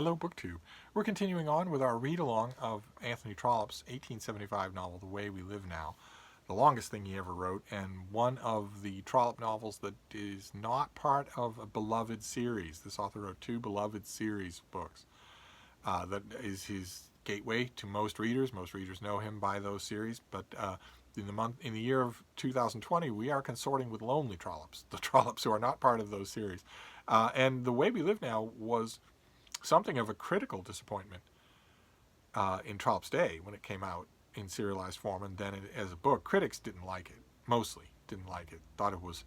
Hello, BookTube. We're continuing on with our read-along of Anthony Trollope's 1875 novel, The Way We Live Now, the longest thing he ever wrote, and one of the Trollope novels that is not part of a beloved series. This author wrote two beloved series books. That is his gateway to most readers. Most readers know him by those series, but in the year of 2020, we are consorting with lonely Trollopes, the Trollopes who are not part of those series. And The Way We Live Now was something of a critical disappointment in Trollope's day when it came out in serialized form, and then as a book. Critics didn't like it, mostly didn't like it, thought it was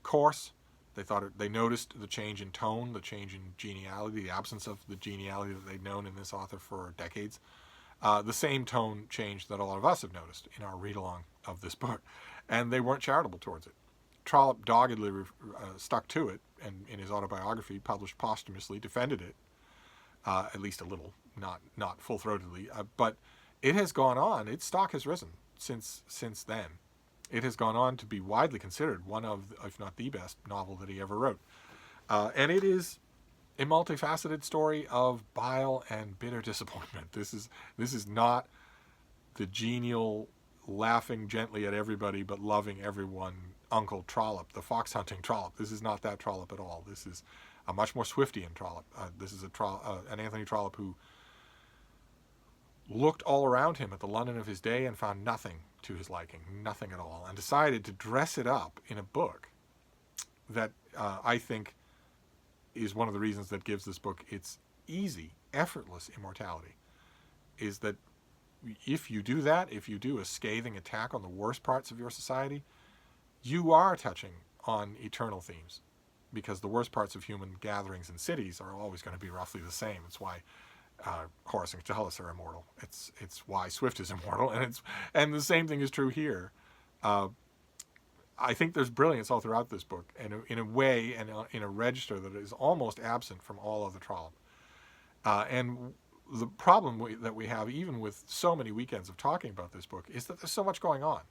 coarse. They noticed the change in tone, the change in geniality, the absence of the geniality that they'd known in this author for decades. The same tone change that a lot of us have noticed in our read-along of this book, and they weren't charitable towards it. Trollope doggedly stuck to it, and in his autobiography, published posthumously, defended it, at least a little, not full-throatedly. But it has gone on. Its stock has risen since then. It has gone on to be widely considered one of, if not the best, novel that he ever wrote. And it is a multifaceted story of bile and bitter disappointment. This is not the genial, laughing gently at everybody but loving everyone Uncle Trollope, the fox hunting Trollope. This is not that Trollope at all. This is a much more Swiftian Trollope. This is an Anthony Trollope who looked all around him at the London of his day and found nothing to his liking, nothing at all, and decided to dress it up in a book that I think is one of the reasons that gives this book its easy, effortless immortality, is that if you do that, if you do a scathing attack on the worst parts of your society, you are touching on eternal themes, because the worst parts of human gatherings in cities are always going to be roughly the same. It's why Horace and Catullus are immortal. It's why Swift is immortal, and the same thing is true here. I think there's brilliance all throughout this book, and in a way, and in a register that is almost absent from all other Trollope. And the problem that we have, even with so many weekends of talking about this book, is that there's so much going on.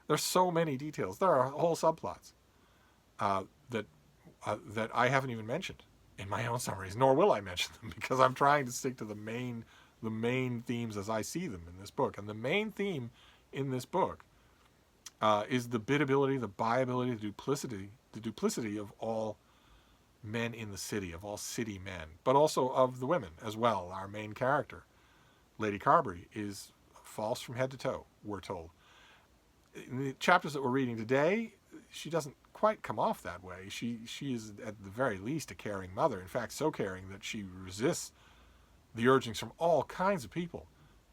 There's so many details. There are whole subplots that I haven't even mentioned in my own summaries, nor will I mention them, because I'm trying to stick to the main themes as I see them in this book. And the main theme in this book is the biddability, the buyability, the duplicity of all men in the city, of all city men, but also of the women as well. Our main character, Lady Carberry, is false from head to toe, we're told. In the chapters that we're reading today, she doesn't quite come off that way. She is at the very least a caring mother. In fact, so caring that she resists the urgings from all kinds of people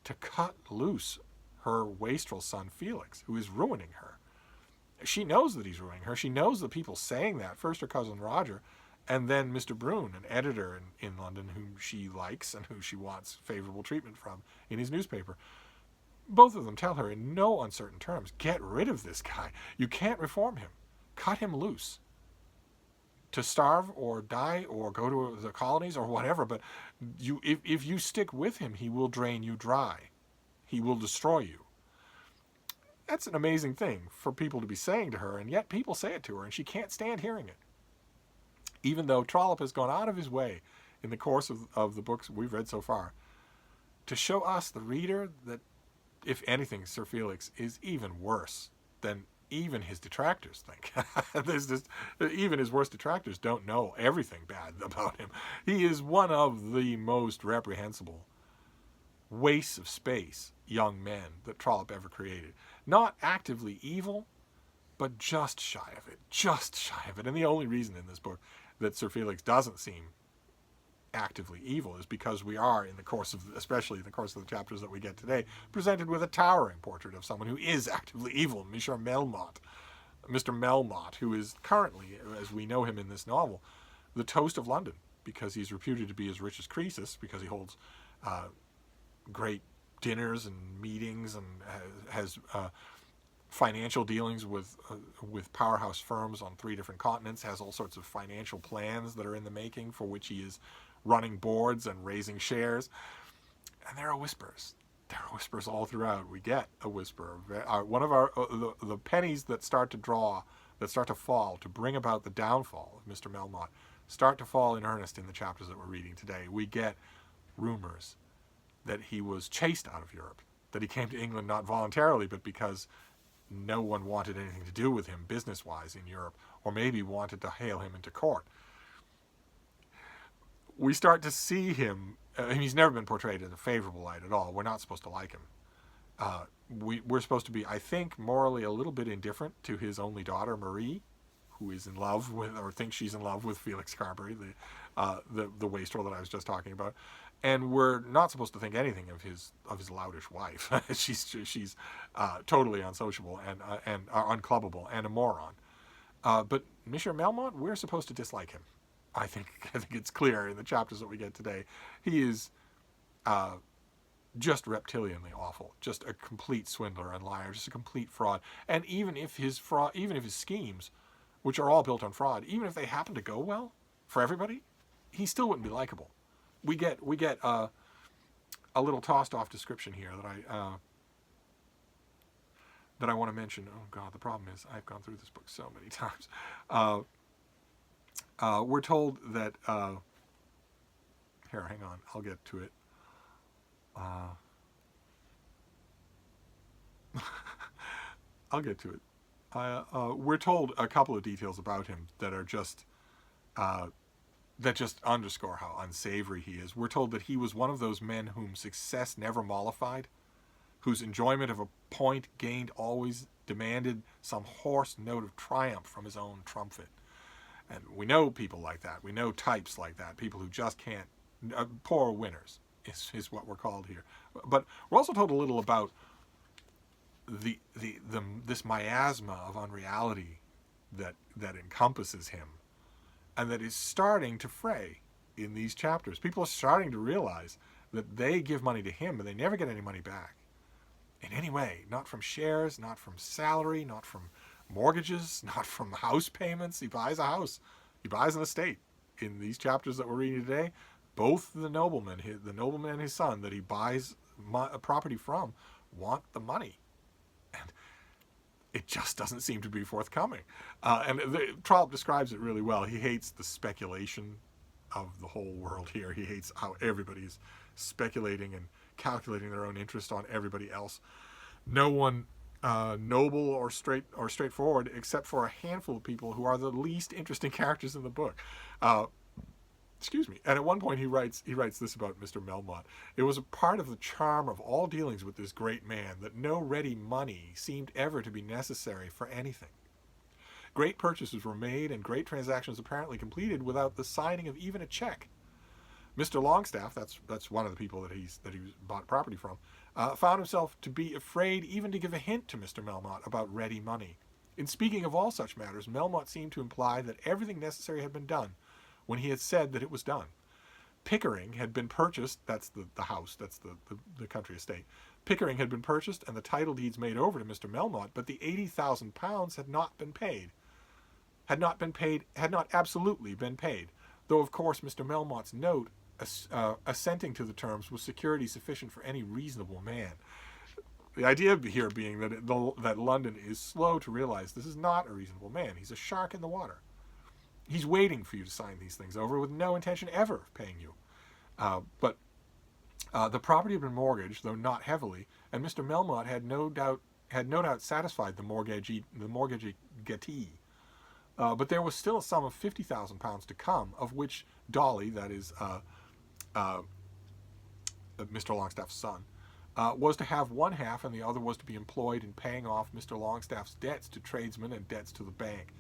to cut loose her wastrel son Felix, who is ruining her. She knows that he's ruining her. She knows the people saying that. First her cousin Roger, and then Mr. Brune, an editor in London whom she likes and who she wants favorable treatment from in his newspaper. Both of them tell her in no uncertain terms, get rid of this guy. You can't reform him. Cut him loose. To starve or die or go to the colonies or whatever, but if you stick with him, he will drain you dry. He will destroy you. That's an amazing thing for people to be saying to her, and yet people say it to her, and she can't stand hearing it. Even though Trollope has gone out of his way in the course of the books we've read so far to show us, the reader, that if anything, Sir Felix is even worse than even his detractors think. Even his worst detractors don't know everything bad about him. He is one of the most reprehensible wastes of space young men that Trollope ever created. Not actively evil, but just shy of it. And the only reason in this book that Sir Felix doesn't seem actively evil is because we are, especially in the course of the chapters that we get today, presented with a towering portrait of someone who is actively evil, Mr. Melmotte, who is currently, as we know him in this novel, the toast of London, because he's reputed to be as rich as Croesus, because he holds great dinners and meetings and has financial dealings with powerhouse firms on 3 different continents, has all sorts of financial plans that are in the making for which he is running boards and raising shares. And there are whispers. There are whispers all throughout. We get a whisper. One of the pennies that start to fall to bring about the downfall of Mr. Melmotte start to fall in earnest in the chapters that we're reading today. We get rumors that he was chased out of Europe, that he came to England not voluntarily, but because no one wanted anything to do with him business-wise in Europe, or maybe wanted to hail him into court. We start to see him, he's never been portrayed in a favorable light at all. We're not supposed to like him. We're supposed to be, I think, morally a little bit indifferent to his only daughter, Marie, who is in love with, or thinks she's in love with Felix Carberry, the wastrel that I was just talking about. And we're not supposed to think anything of his loutish wife. she's totally unsociable and unclubbable and a moron. But Monsieur Melmotte, we're supposed to dislike him. I think it's clear in the chapters that we get today. He is just reptilianly awful, just a complete swindler and liar, just a complete fraud. And even if his schemes, which are all built on fraud, even if they happen to go well for everybody, he still wouldn't be likable. We get a little tossed off description here that I want to mention. Oh God, the problem is I've gone through this book so many times. We're told that here, hang on, I'll get to it. I'll get to it. We're told a couple of details about him that are just that just underscore how unsavory he is. We're told that he was one of those men whom success never mollified, whose enjoyment of a point gained always demanded some hoarse note of triumph from his own trumpet. And we know people like that. We know types like that, people who just can't, poor winners is what we're called here. But we're also told a little about this miasma of unreality that encompasses him, and that is starting to fray in these chapters. People are starting to realize that they give money to him, but they never get any money back in any way. Not from shares, not from salary, not from mortgages, not from house payments. He buys a house. He buys an estate. In these chapters that we're reading today, both the nobleman and his son that he buys a property from want the money. And it just doesn't seem to be forthcoming. Trollope describes it really well. He hates the speculation of the whole world here. He hates how everybody's speculating and calculating their own interest on everybody else. No one noble or straightforward, except for a handful of people who are the least interesting characters in the book. Excuse me. And at one point he writes this about Mr. Melmotte. It was a part of the charm of all dealings with this great man that no ready money seemed ever to be necessary for anything. Great purchases were made and great transactions apparently completed without the signing of even a check. Mr. Longstaff, that's one of the people that he bought property from, found himself to be afraid even to give a hint to Mr. Melmotte about ready money. In speaking of all such matters, Melmotte seemed to imply that everything necessary had been done when he had said that it was done. Pickering had been purchased, that's the house, that's the country estate. Pickering had been purchased and the title deeds made over to Mr. Melmotte, but the £80,000 had not been paid. Had not absolutely been paid, though of course Mr. Melmotte's note assenting to the terms was security sufficient for any reasonable man. The idea here being that London is slow to realize this is not a reasonable man. He's a shark in the water. He's waiting for you to sign these things over with no intention ever of paying you. But the property had been mortgaged, though not heavily, and Mr. Melmotte had no doubt satisfied the mortgagee. But there was still a sum of £50,000 to come, of which Dolly, that is Mr. Longstaff's son, was to have one half, and the other was to be employed in paying off Mr. Longstaff's debts to tradesmen and debts to the bank.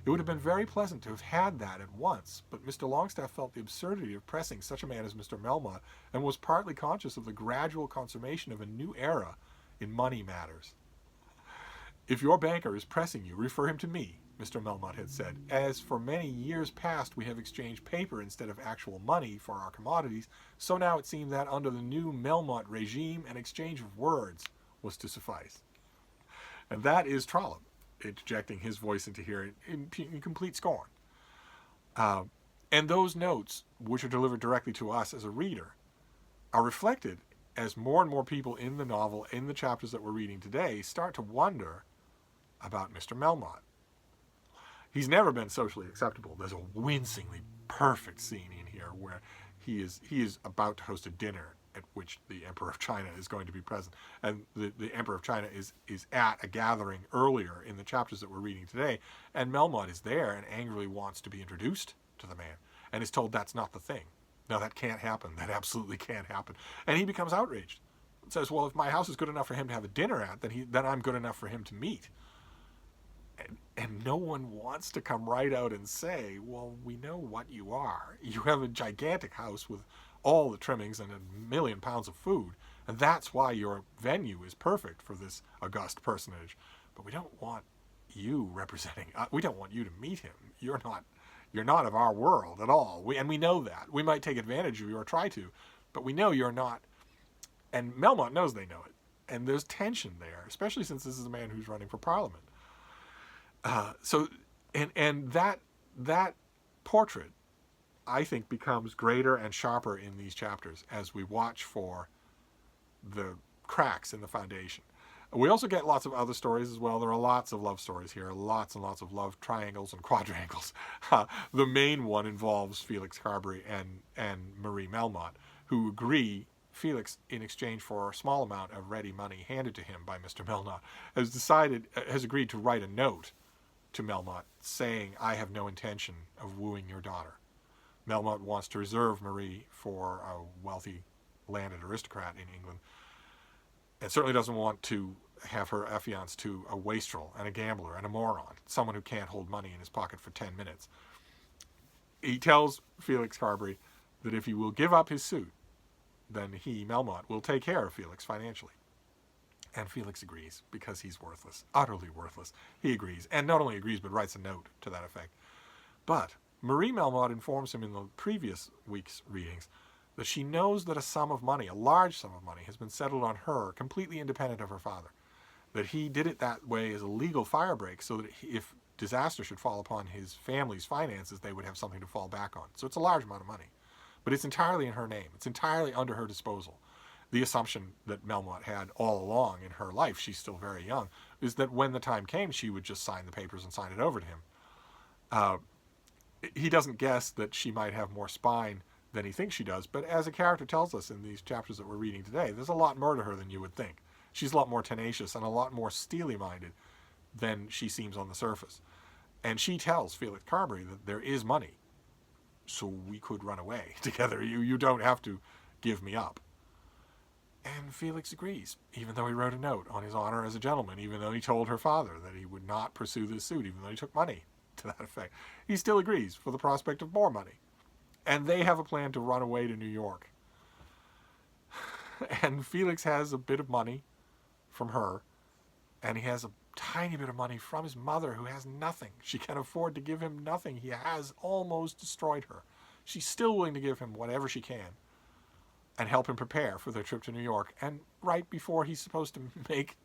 It would have been very pleasant to have had that at once, but Mr. Longstaff felt the absurdity of pressing such a man as Mr. Melmotte, and was partly conscious of the gradual consummation of a new era in money matters. If your banker is pressing you, refer him to me, Mr. Melmotte had said. As for many years past we have exchanged paper instead of actual money for our commodities, so now it seemed that under the new Melmotte regime an exchange of words was to suffice. And that is Trollope interjecting his voice into here in complete scorn. And those notes, which are delivered directly to us as a reader, are reflected as more and more people in the novel, in the chapters that we're reading today, start to wonder about Mr. Melmotte. He's never been socially acceptable. There's a wincingly perfect scene in here where he is about to host a dinner at which the Emperor of China is going to be present. And the Emperor of China is at a gathering earlier in the chapters that we're reading today, and Melmotte is there and angrily wants to be introduced to the man, and is told that's not the thing. No, that can't happen. That absolutely can't happen. And he becomes outraged. Says, well, if my house is good enough for him to have a dinner at, then I'm good enough for him to meet. And no one wants to come right out and say, well, we know what you are. You have a gigantic house with all the trimmings and 1,000,000 pounds of food, and that's why your venue is perfect for this august personage. But we don't want you representing. We don't want you to meet him. You're not of our world at all. We know that. We might take advantage of you or try to, but we know you're not. And Melmotte knows they know it, and there's tension there, especially since this is a man who's running for Parliament. And that portrait, I think, becomes greater and sharper in these chapters as we watch for the cracks in the foundation. We also get lots of other stories as well. There are lots of love stories here, lots and lots of love triangles and quadrangles. The main one involves Felix Carberry and Marie Melmotte, who agree. Felix, in exchange for a small amount of ready money handed to him by Mr. Melmotte, has agreed to write a note to Melmotte saying, I have no intention of wooing your daughter. Melmotte wants to reserve Marie for a wealthy landed aristocrat in England, and certainly doesn't want to have her affianced to a wastrel and a gambler and a moron, someone who can't hold money in his pocket for 10 minutes. He tells Felix Carberry that if he will give up his suit, then he, Melmotte, will take care of Felix financially. And Felix agrees, because he's worthless, utterly worthless. He agrees, and not only agrees, but writes a note to that effect. But Marie Melmotte informs him in the previous week's readings that she knows that a sum of money, a large sum of money, has been settled on her, completely independent of her father. That he did it that way as a legal firebreak, so that if disaster should fall upon his family's finances, they would have something to fall back on. So it's a large amount of money. But it's entirely in her name. It's entirely under her disposal. The assumption that Melmotte had all along in her life, she's still very young, is that when the time came, she would just sign the papers and sign it over to him. He doesn't guess that she might have more spine than he thinks she does, but as a character tells us in these chapters that we're reading today, there's a lot more to her than you would think. She's a lot more tenacious and a lot more steely-minded than she seems on the surface. And she tells Felix Carberry that there is money, so we could run away together. You don't have to give me up. And Felix agrees, even though he wrote a note on his honor as a gentleman, even though he told her father that he would not pursue this suit, even though he took money to that effect. He still agrees for the prospect of more money. And they have a plan to run away to New York. And Felix has a bit of money from her, and he has a tiny bit of money from his mother, who has nothing. She can afford to give him nothing. He has almost destroyed her. She's still willing to give him whatever she can and help him prepare for their trip to New York. And right before he's supposed to make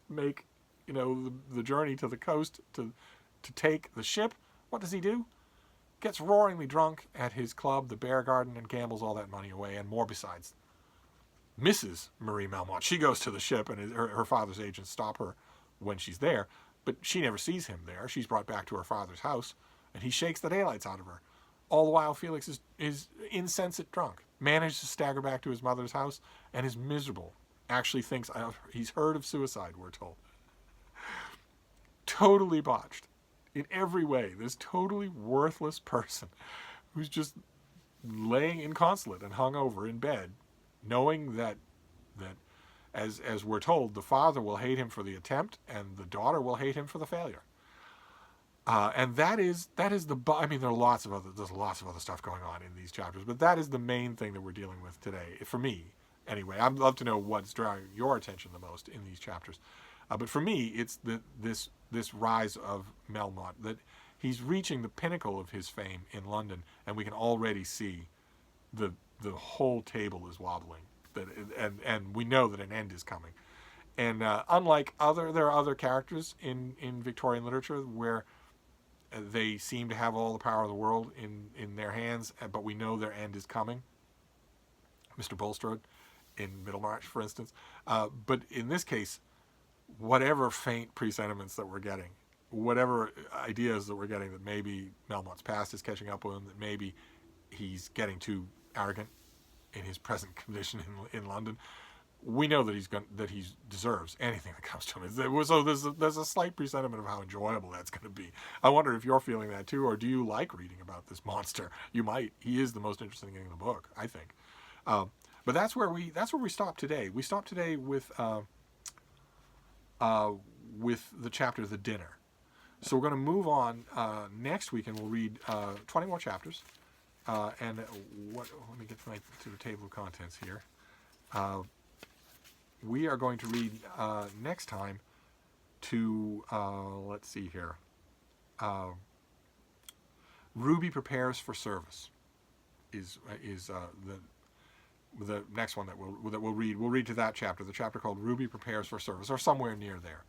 the journey to the coast to take the ship, what does he do? Gets roaringly drunk at his club, the Bear Garden, and gambles all that money away, and more besides. Mrs. Marie Melmotte, she goes to the ship, and her father's agents stop her when she's there, but she never sees him there. She's brought back to her father's house, and he shakes the daylights out of her. All the while, Felix is insensate drunk, manages to stagger back to his mother's house, and is miserable. Actually thinks he's heard of suicide, we're told. Totally botched in every way. This totally worthless person who's just laying inconsolate and hungover in bed, knowing that as we're told, the father will hate him for the attempt, and the daughter will hate him for the failure. And that is the. I mean, there's lots of other stuff going on in these chapters, but that is the main thing that we're dealing with today, for me, anyway. I'd love to know what's drawing your attention the most in these chapters, but for me, it's this rise of Melmotte, that he's reaching the pinnacle of his fame in London, and we can already see the whole table is wobbling. And we know that an end is coming. And unlike there are other characters in Victorian literature where they seem to have all the power of the world in their hands, but we know their end is coming. Mr. Bulstrode in Middlemarch, for instance. But in this case, whatever faint presentiments that we're getting, whatever ideas that we're getting that maybe Melmotte's past is catching up with him, that maybe he's getting too arrogant in his present condition in London. We know that he deserves anything that comes to him. So there's a slight presentiment of how enjoyable that's going to be. I wonder if you're feeling that too, or do you like reading about this monster? You might. He is the most interesting thing in the book, I think. But that's where we stopped today. We stopped today with the chapter "The Dinner." So we're going to move on next week, and we'll read 20 more chapters. Let me get to the table of contents here. We are going to read next time to, let's see here, Ruby Prepares for Service is the next one that we'll read. We'll read to that chapter, the chapter called Ruby Prepares for Service, or somewhere near there,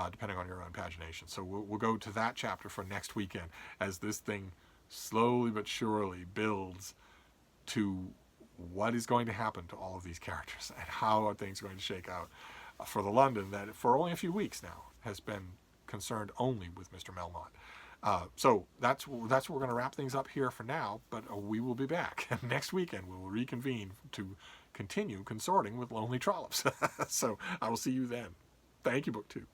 depending on your own pagination. So we'll go to that chapter for next weekend as this thing slowly but surely builds to what is going to happen to all of these characters and how are things going to shake out for the London that for only a few weeks now has been concerned only with Mr. Melmotte. So that's where we're going to wrap things up here for now, but we will be back next weekend. We will reconvene to continue consorting with lonely trollops. So I will see you then. Thank you, Book 2.